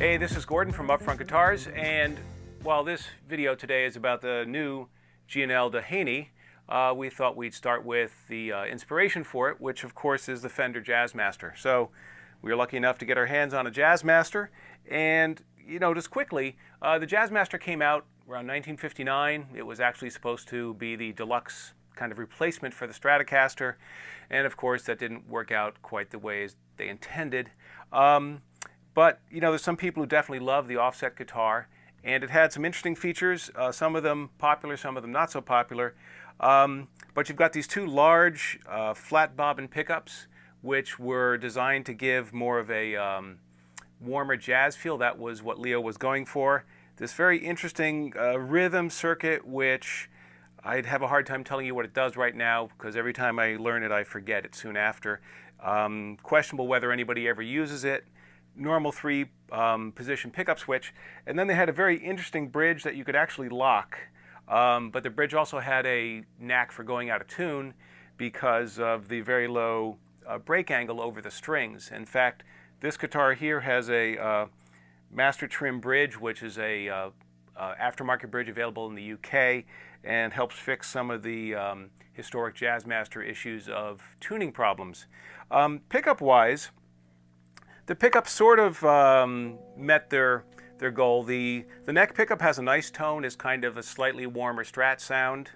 Hey, this is Gordon from UpFront Guitars, and while this video today is about the new G&L Doheny, we thought we'd start with the inspiration for it, which of course is the Fender Jazzmaster. So we were lucky enough to get our hands on a Jazzmaster, and just quickly, the Jazzmaster came out around 1959. It was actually supposed to be the deluxe kind of replacement for the Stratocaster, and of course that didn't work out quite the way as they intended. But there's some people who definitely love the offset guitar, and it had some interesting features, some of them popular, some of them not so popular. But you've got these two large flat bobbin pickups, which were designed to give more of a warmer jazz feel. That was what Leo was going for. This very interesting rhythm circuit, which I'd have a hard time telling you what it does right now, because every time I learn it, I forget it soon after. Questionable whether anybody ever uses it. Normal three position pickup switch, and then they had a very interesting bridge that you could actually lock, but the bridge also had a knack for going out of tune because of the very low break angle over the strings. In fact, this guitar here has a master trim bridge, which is a aftermarket bridge available in the UK and helps fix some of the historic Jazzmaster issues of tuning problems. Pickup wise, the pickup sort of met their goal. The neck pickup has a nice tone, is kind of a slightly warmer Strat sound.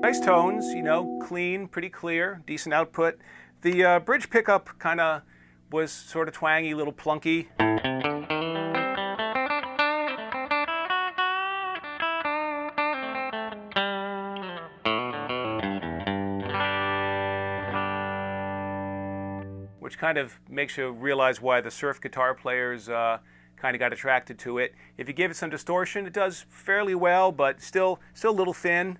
Nice tones, clean, pretty clear, decent output. The bridge pickup kind of was sort of twangy, a little plunky. Which kind of makes you realize why the surf guitar players kind of got attracted to it. If you give it some distortion, it does fairly well, but still a little thin.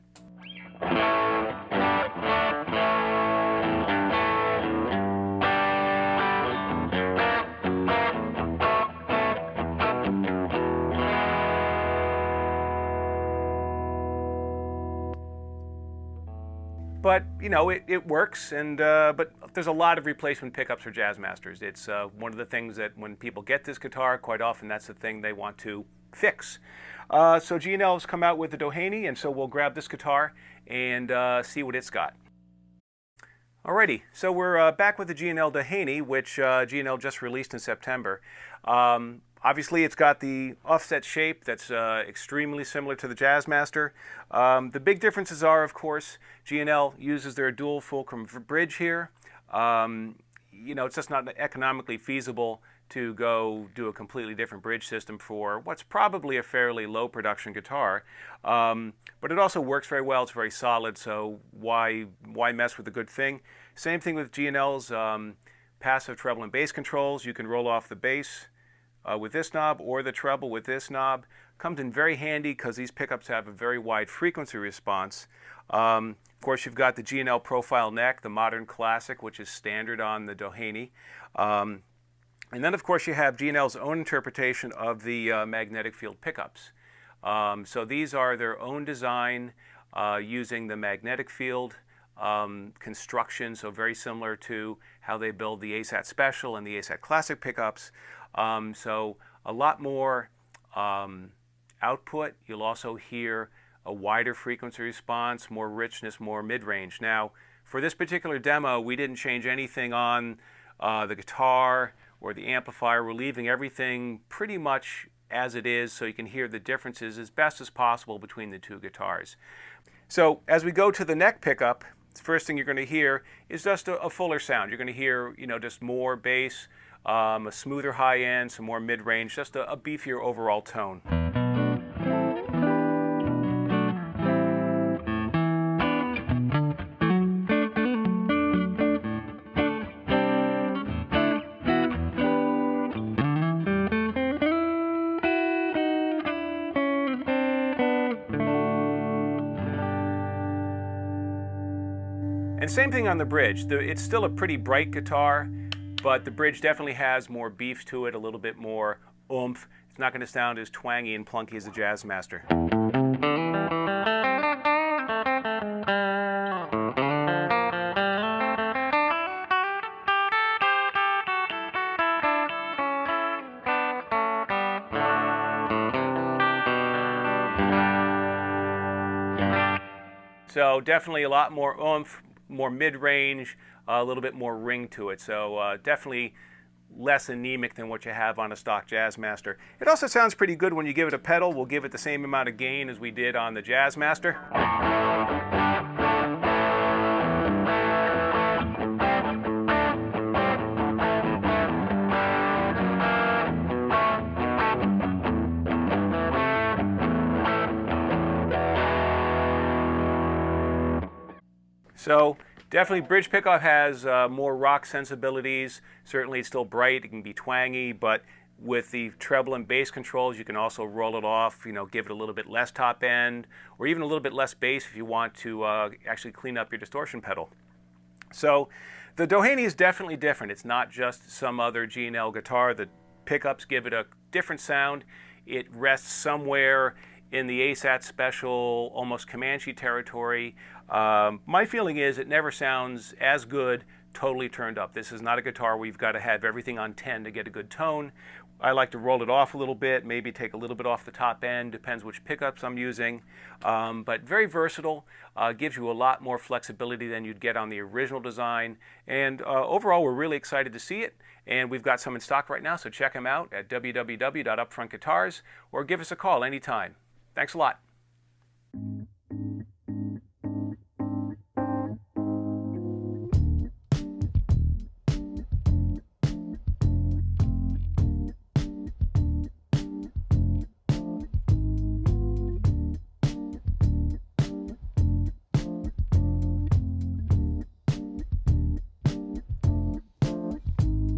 But it works, and but there's a lot of replacement pickups for Jazzmasters. It's one of the things that when people get this guitar, quite often that's the thing they want to fix. So G&L has come out with the Doheny, and so we'll grab this guitar and see what it's got. Alrighty, so we're back with the G&L Doheny, which G&L just released in September. Obviously, it's got the offset shape that's extremely similar to the Jazzmaster. The big differences are, of course, G&L uses their dual fulcrum bridge here. It's just not economically feasible to go do a completely different bridge system for what's probably a fairly low production guitar. But it also works very well. It's very solid, so why mess with a good thing? Same thing with G&L's passive treble and bass controls. You can roll off the bass with this knob or the treble with this knob. Comes in very handy because these pickups have a very wide frequency response. Of course, you've got the G&L profile neck, the modern classic, which is standard on the Doheny. And then, of course, you have G&L's own interpretation of the magnetic field pickups. So these are their own design using the magnetic field construction, so very similar to how they build the ASAT Special and the ASAT Classic pickups. So a lot more output. You'll also hear a wider frequency response, more richness, more mid-range. Now, for this particular demo, we didn't change anything on the guitar or the amplifier. We're leaving everything pretty much as it is so you can hear the differences as best as possible between the two guitars. So as we go to the neck pickup, the first thing you're going to hear is just a fuller sound. You're going to hear, just more bass, a smoother high end, some more mid-range, just a beefier overall tone. And same thing on the bridge. It's still a pretty bright guitar. but the bridge definitely has more beef to it, a little bit more oomph. It's not going to sound as twangy and plunky as the Jazzmaster. So definitely a lot more oomph, more mid-range, a little bit more ring to it. So definitely less anemic than what you have on a stock Jazzmaster. It also sounds pretty good when you give it a pedal. We'll give it the same amount of gain as we did on the Jazzmaster. So definitely bridge pickup has more rock sensibilities. Certainly it's still bright, it can be twangy, but with the treble and bass controls you can also roll it off, give it a little bit less top end or even a little bit less bass if you want to actually clean up your distortion pedal. So the Doheny is definitely different. It's not just some other G&L guitar. The pickups give it a different sound. It rests somewhere in the ASAT special, almost Comanche territory. My feeling is it never sounds as good totally turned up. This is not a guitar where you've got to have everything on 10 to get a good tone. I like to roll it off a little bit, maybe take a little bit off the top end, depends which pickups I'm using. But very versatile, gives you a lot more flexibility than you'd get on the original design. And overall, we're really excited to see it. And we've got some in stock right now, so check them out at www.upfrontguitars or give us a call anytime. Thanks a lot.